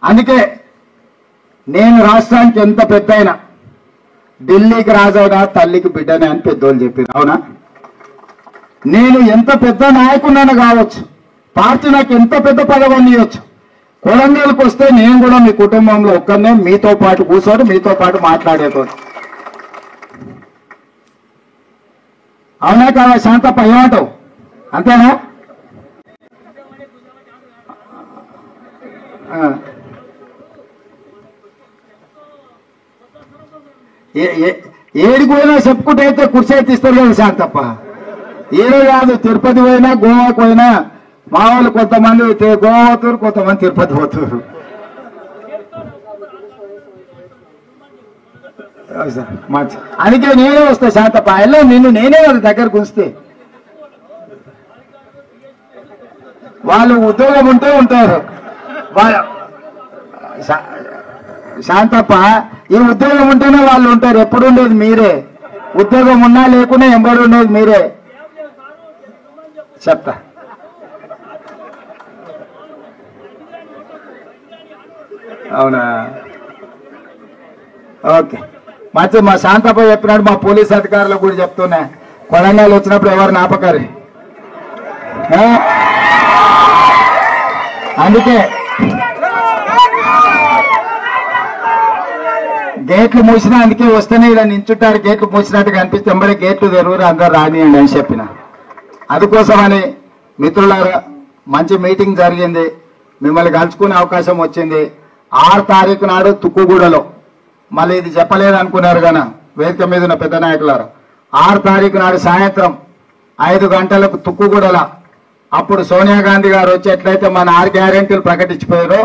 అందుకే నేను రాష్ట్రానికి ఎంత పెద్దయినా ఢిల్లీకి రాజైనా తల్లికి బిడ్డనే అని పెద్దోళ్ళు చెప్పారు. అవునా? నేను ఎంత పెద్ద నాయకుడినైనా కావచ్చు, పార్టీ నాకు ఎంత పెద్ద పదవిని ఇవ్వచ్చు, కొడంగల్కి వస్తే నేను కూడా మీ కుటుంబంలో ఒక్కరినే మీతో పాటు కూర్చొని మీతో పాటు మాట్లాడేటోడు. అవునా కాదా శాంతప్ప? ఏమంటావు? అంతేనా? ఏడికి పోయినా చెప్పుకుంటే అయితే కుర్చీ అయితే ఇస్తారు కదా శాంతప్ప. ఏదో కాదు, తిరుపతి పోయినా గోవాకు పోయినా మా వాళ్ళు కొంతమంది గోవా పోతారు, కొంతమంది తిరుపతి పోతారు. మంచి అందుకే నేనే వస్తా శాంతప్ప. అలా నిన్ను నేనే కదా దగ్గరకు ఉంచితే. వాళ్ళు ఉద్యోగం ఉంటే ఉంటారు. శాంతప్ప, ఈ ఉద్యోగం ఉంటేనే వాళ్ళు ఉంటారు. ఎప్పుడు ఉండేది మీరే. ఉద్యోగం ఉన్నా లేకున్నా ఎంబడి ఉండేది మీరే. చెప్తా. అవునా? ఓకే, మంచి. మా శాంతప్ప చెప్పినాడు. మా పోలీస్ అధికారులకు కూడా చెప్తున్నా, కొడంగల్ వచ్చినప్పుడు ఎవరు నాపకారి. అందుకే గేట్లు మూసినా, అందుకే వస్తేనే ఇలా నించుంటారు. గేట్లు మూసినట్టుగా అనిపిస్తే ఎంబడే గేట్లు తెరువురు, అందరు రానియండి అని చెప్పిన. అందుకోసమని మిత్రులారా, మంచి మీటింగ్ జరిగింది. మిమ్మల్ని కలుసుకునే అవకాశం వచ్చింది. 6 తారీఖు నాడు తుక్కుగూడలో, మళ్ళీ ఇది చెప్పలేదు అనుకున్నారు కదా వేదిక మీద ఉన్న పెద్ద నాయకులారు, 6 తారీఖు నాడు సాయంత్రం 5 గంటలకు తుక్కుగూడల, అప్పుడు సోనియా గాంధీ గారు వచ్చి ఎట్లయితే మన 6 గ్యారెంటీలు ప్రకటించిపోయారో